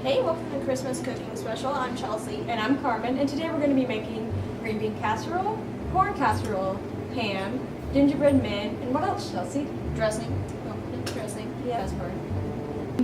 Hey, welcome to the Christmas cooking special. I'm Chelsea. And I'm Carmen, and today we're going to be making green bean casserole, corn casserole, ham, gingerbread man, and what else, Chelsea? Dressing. Dressing. Yeah. Best part.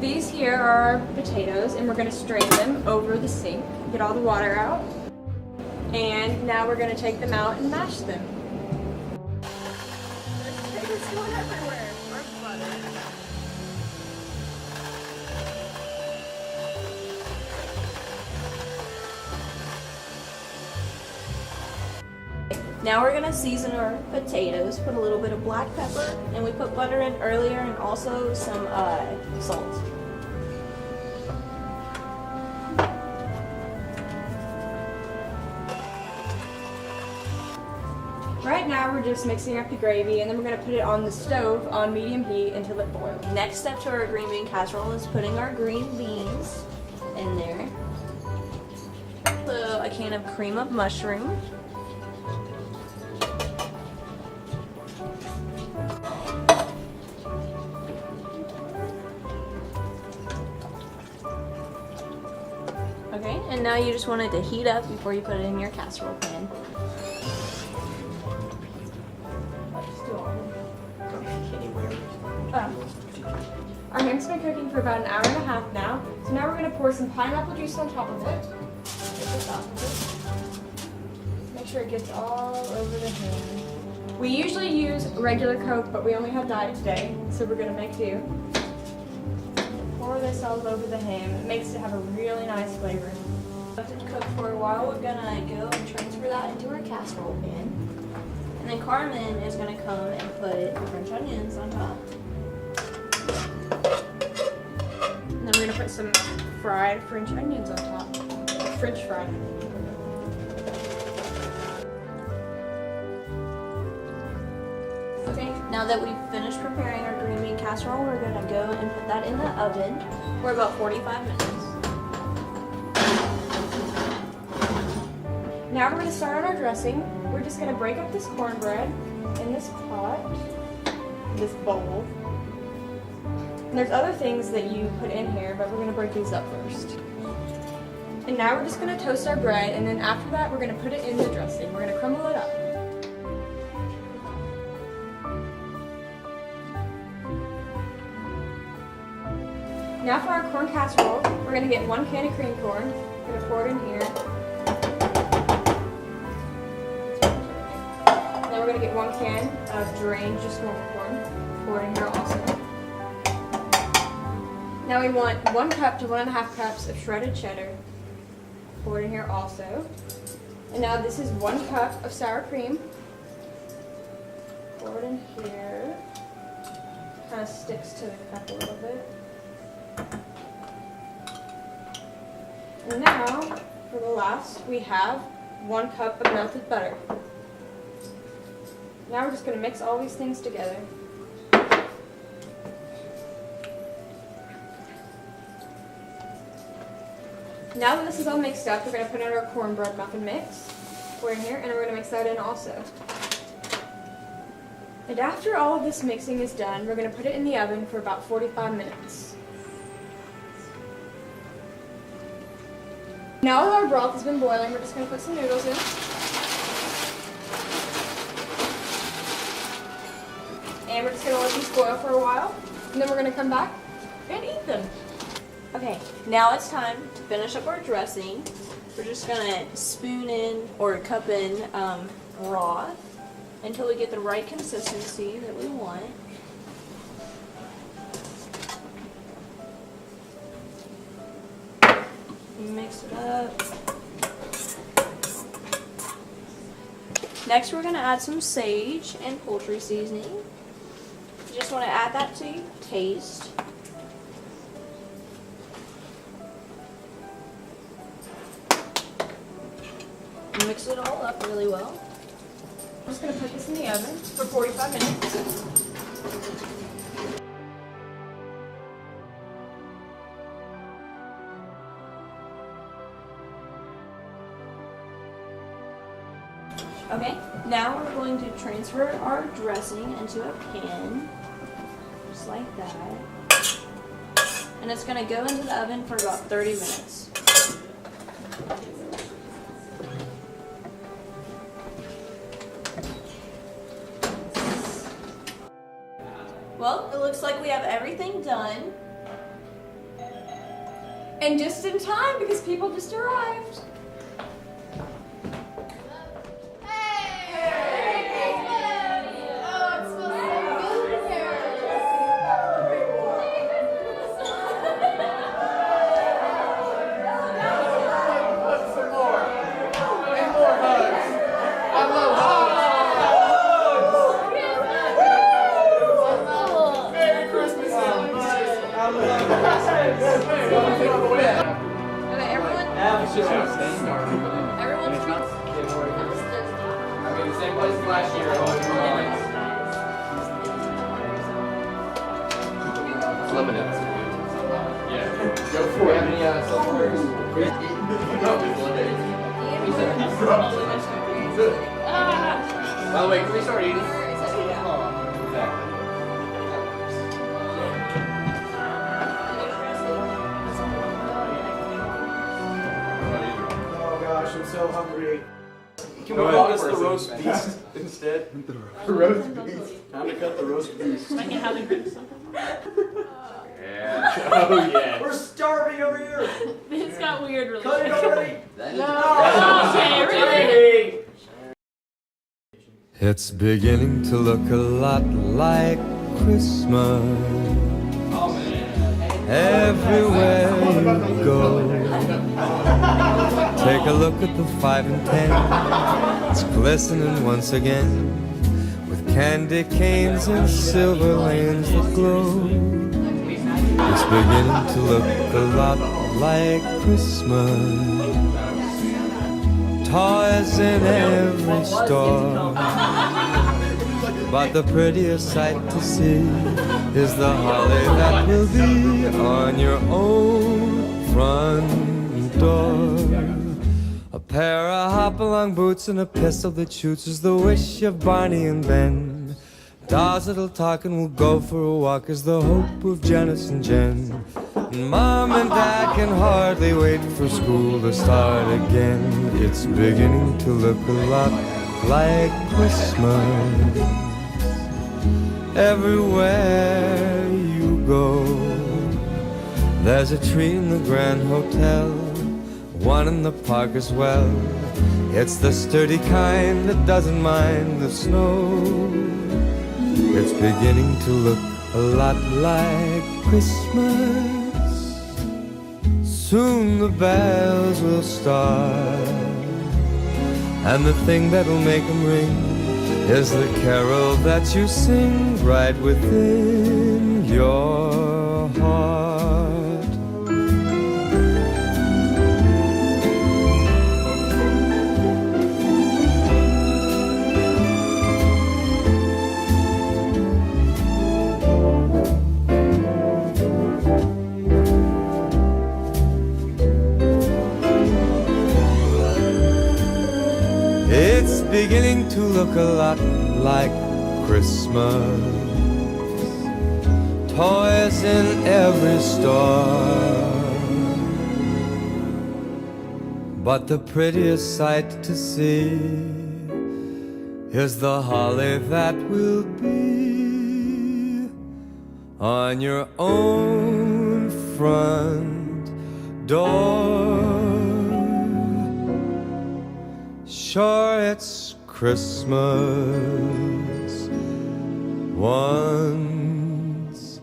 These here are our potatoes, and we're going to strain them over the sink, get all the water out, and now we're going to take them out and mash them. There's potatoes going everywhere. Where's butter? Now we're gonna season our potatoes, put a little bit of black pepper, and we put butter in earlier and also some salt. Right now we're just mixing up the gravy, and then we're going to put it on the stove on medium heat until it boils. Next step to our green bean casserole is putting our green beans in there. Put a can of cream of mushroom. Okay, and now you just want it to heat up before you put it in your casserole pan. Our ham's been cooking for about an hour and a half now, so now we're going to pour some pineapple juice on top of it. Make sure it gets all over the ham. We usually use regular Coke, but we only have diet today, so we're going to make do. Pour this all over the ham. It makes it have a really nice flavor. Let it cook for a while. We're gonna go and transfer that into our casserole pan. And then Carmen is gonna come and put French onions on top. And then we're going to put some fried French onions on top. French fried. Okay, now that we've finished preparing our green bean casserole, we're gonna go and put that in the oven for about 45 minutes. Now we're going to start on our dressing. We're just going to break up this cornbread in this pot, this bowl. And there's other things that you put in here, but we're going to break these up first. And now we're just going to toast our bread, and then after that we're going to put it in the dressing. We're going to crumble it up. Now for our corn casserole, we're going to get 1 can of cream corn. We're going to pour it in here. Then we're going to get 1 can of drained, just normal corn. Pour it in here also. Now we want 1 cup to 1.5 cups of shredded cheddar. Pour it in here also. And now this is 1 cup of sour cream. Pour it in here. Kind of sticks to the cup a little bit. And now, for the last, we have 1 cup of melted butter. Now we're just going to mix all these things together. Now that this is all mixed up, we're going to put in our cornbread muffin mix. Pour in here, and we're going to mix that in also. And after all of this mixing is done, we're going to put it in the oven for about 45 minutes. Now that our broth has been boiling, we're just going to put some noodles in. And we're just going to let these boil for a while. And then we're going to come back and eat them. Okay, now it's time to finish up our dressing. We're just gonna spoon in or cup in broth until we get the right consistency that we want. Mix it up. Next we're gonna add some sage and poultry seasoning. You just want to add that to your taste. Mix it all up really well. I'm just going to put this in the oven for 45 minutes. Okay, now we're going to transfer our dressing into a pan, just like that. and it's going to go into the oven for about 30 minutes. Well, it looks like we have everything done. And just in time because people just arrived. By the way, can we start eating? Oh gosh, I'm so hungry. Can we call this the roast beast instead? The roast beef. Time to cut the roast beef. I can have a Yeah. Oh yeah. We're starving over here. It's got weird really. Cut it already. Okay, really? It's beginning to look a lot like Christmas everywhere you go. Take a look at the 5 and 10. It's glistening once again with candy canes and silver lanes that glow. It's beginning to look a lot like Christmas. Toys in every store, but the prettiest sight to see is the holly that will be on your own front door. A pair of hop-along boots and a pistol that shoots is the wish of Barney and Ben. Dolls that'll talk and will go for a walk is the hope of Janice and Jen. And Mom and Dad can hardly wait for school to start again. It's beginning to look a lot like Christmas everywhere you go. There's a tree in the Grand Hotel, one in the park as well. It's the sturdy kind that doesn't mind the snow. It's beginning to look a lot like Christmas. Soon the bells will start, and the thing that'll make them ring is the carol that you sing right within your heart. It's beginning to look a lot like Christmas. Toys in every store, but the prettiest sight to see is the holly that will be on your own front door. Sure, it's Christmas once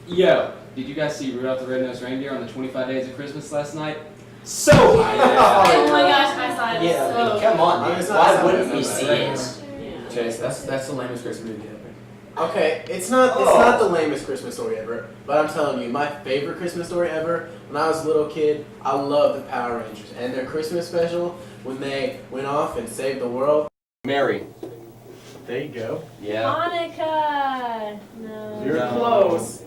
Yo, did you guys see Rudolph the Red-Nosed Reindeer on the 25 Days of Christmas last night? So high. Oh my gosh, I saw it. Yeah, So come on, dude. It's not Why so wouldn't we bad. see it? Chase, that's the lamest Christmas movie ever. Okay, it's not the lamest Christmas story ever, but I'm telling you, my favorite Christmas story ever, when I was a little kid, I loved the Power Rangers and their Christmas special when they went off and saved the world. Mary. There you go. Yeah. Hanukkah. No. You're No. close.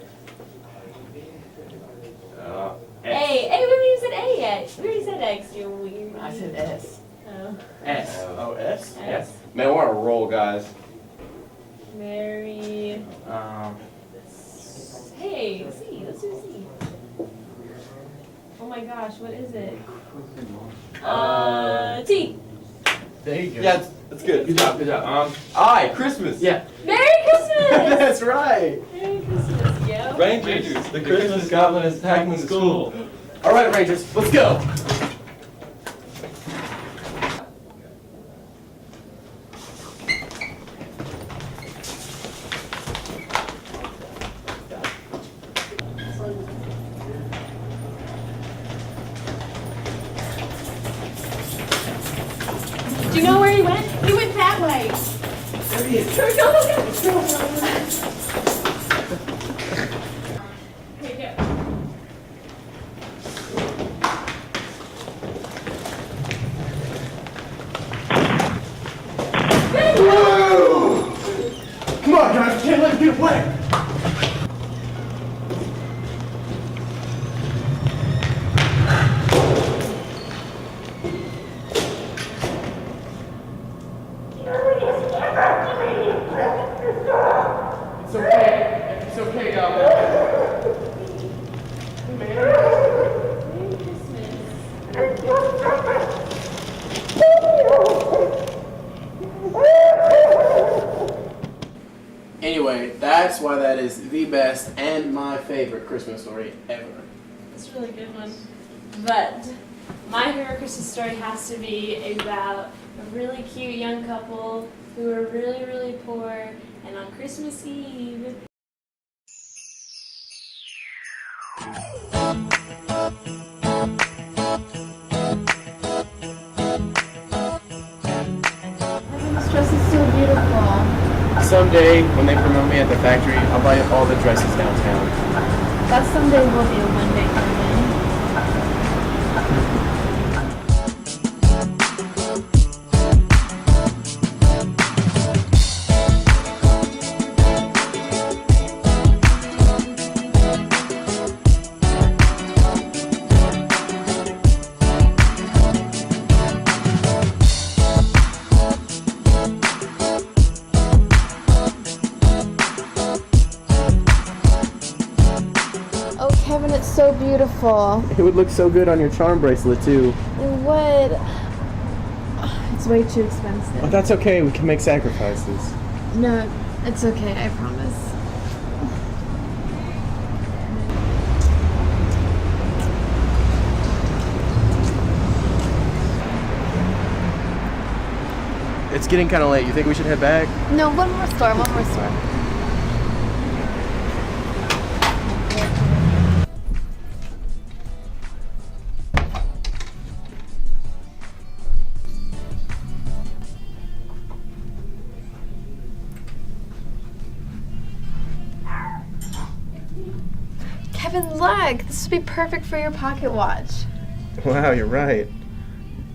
Hey, X, you weird. I said S. Oh. S. Oh, S? S. Man, we're on a roll, guys. Mary. Hey, C. Let's do C. Oh my gosh, what is it? T. There you go. Yeah, that's good. Good job, good job. I, Christmas. Yeah. Merry Christmas! That's right. Merry Christmas, yo. Rangers, the Christmas goblin is attacking the school. All right, Rangers, let's go. Do you know where he went? He went that way. There he is. Go, go, go, go. Okay, go. Come on, guys, can't let him get away. It's okay. It's okay, Goblin. Merry Christmas. Anyway, that's why that is the best and my favorite Christmas story ever. That's a really good one. But my favorite Christmas story has to be about a really cute young couple who were really, really poor, and on Christmas Eve, this dress is so beautiful. Someday, when they promote me at the factory, I'll buy all the dresses downtown. That someday will be a Monday coming. Oh, Kevin, it's so beautiful. It would look so good on your charm bracelet, too. It would. It's way too expensive. Oh, that's okay. We can make sacrifices. No, it's okay, I promise. It's getting kind of late. You think we should head back? No, one more store. Kevin, look! This would be perfect for your pocket watch. Wow, you're right.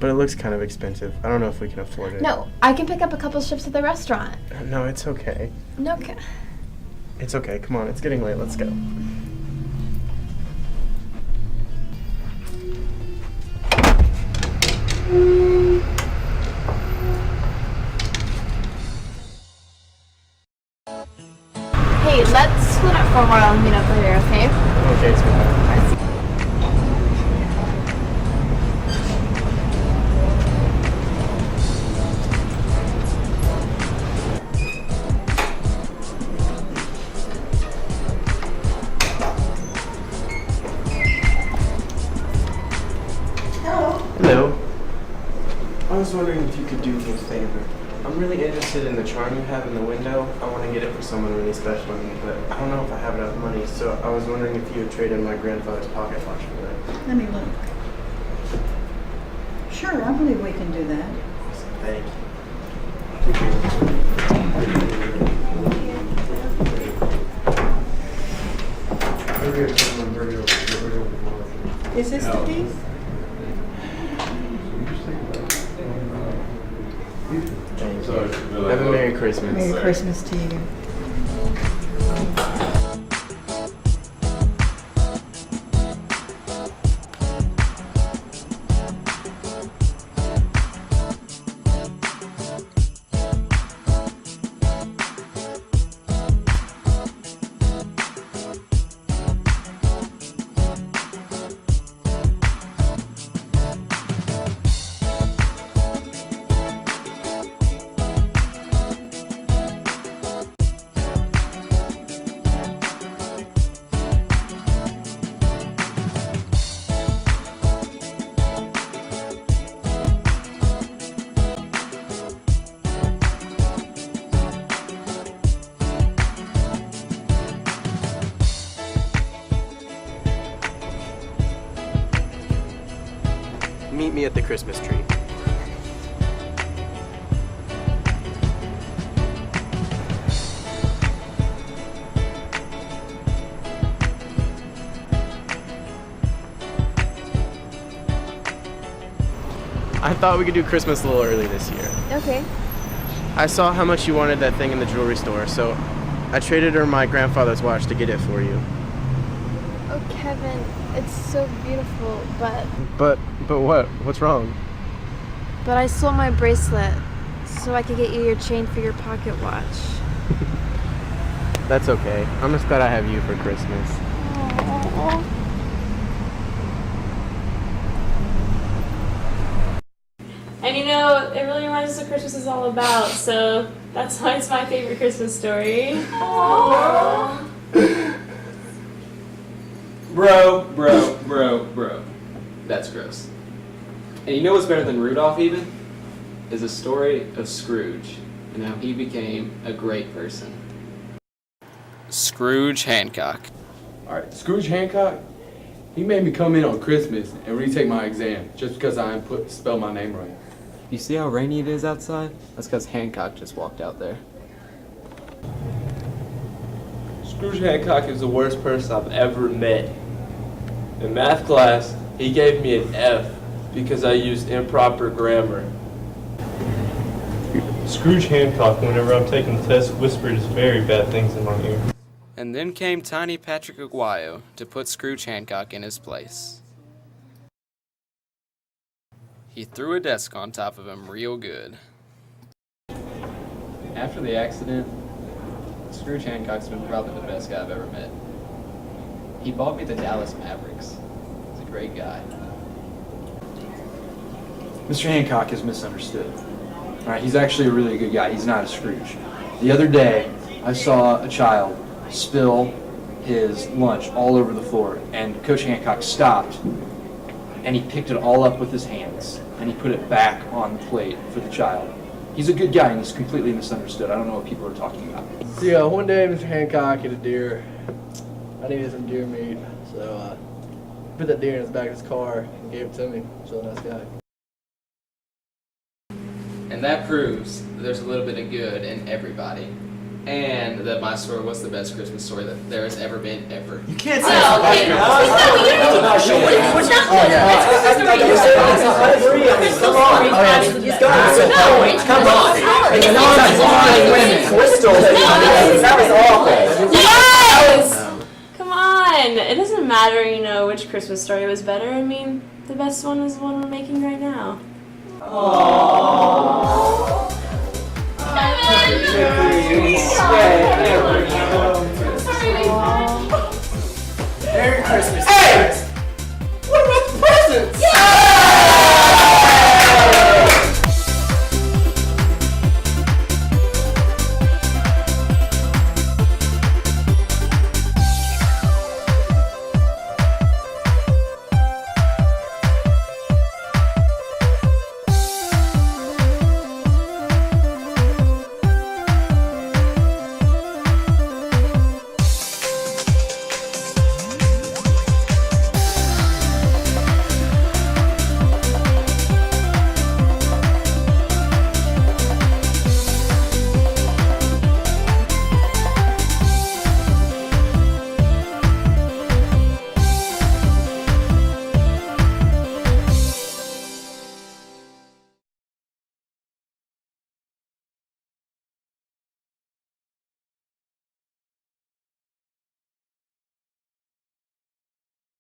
But it looks kind of expensive. I don't know if we can afford it. No, I can pick up a couple strips at the restaurant. No, it's okay. No, It's okay. Come on, it's getting late. Let's go. Hey, let's split up for a while and meet up later, okay? Okay, sweetheart. Hello. I was wondering if you could do me a favor. I'm really interested in the charm you have in the window. I want to get it for someone really special to me, but I don't know if I have enough money, so I was wondering if you would trade in my grandfather's pocket watch for it. Let me look. Sure, I believe we can do that. Awesome, thank you. Is this the piece? Thank you. Have a Merry Christmas. Merry Christmas to you. meet me at the Christmas tree. I thought we could do Christmas a little early this year. Okay. I saw how much you wanted that thing in the jewelry store, so I traded her my grandfather's watch to get it for you. Oh, Kevin, it's so beautiful, but But what? What's wrong? I sold my bracelet so I could get you your chain for your pocket watch. That's okay. I'm just glad I have you for Christmas. Aww. And you know, it really reminds us what Christmas is all about, so that's why it's my favorite Christmas story. Bro. That's gross. And you know what's better than Rudolph even? Is a story of Scrooge and how he became a great person. Scrooge Hancock. Alright, Scrooge Hancock, he made me come in on Christmas and retake my exam just because I didn't spell my name right. You see how rainy it is outside? That's because Hancock just walked out there. Scrooge Hancock is the worst person I've ever met. In math class, he gave me an F because I used improper grammar. Scrooge Hancock, whenever I'm taking the test, whispers very bad things in my ear. And then came tiny Patrick Aguayo to put Scrooge Hancock in his place. He threw a desk on top of him real good. After the accident, Scrooge Hancock's been probably the best guy I've ever met. He bought me the Dallas Mavericks. He's a great guy. Mr. Hancock is misunderstood. All right, he's actually a really good guy. He's not a Scrooge. The other day, I saw a child spill his lunch all over the floor, and Coach Hancock stopped, and he picked it all up with his hands, and he put it back on the plate for the child. He's a good guy, and he's completely misunderstood. I don't know what people are talking about. So one day Mr. Hancock hit a deer. I needed some deer meat, so put that deer in his back of his car and gave it to me. So nice guy. And that proves that there's a little bit of good in everybody. And that my story was the best Christmas story that there has ever been, ever. You can't say Oh, that. okay. It's not Show good. it. It's not good. It's Christmas story. I agree. Come on. Come on. It's non-blind women. That was awful. Yes! Come on. It doesn't matter, you know, which Christmas story was better. I mean, the best one is the one we're making right now. Merry Christmas. Hey!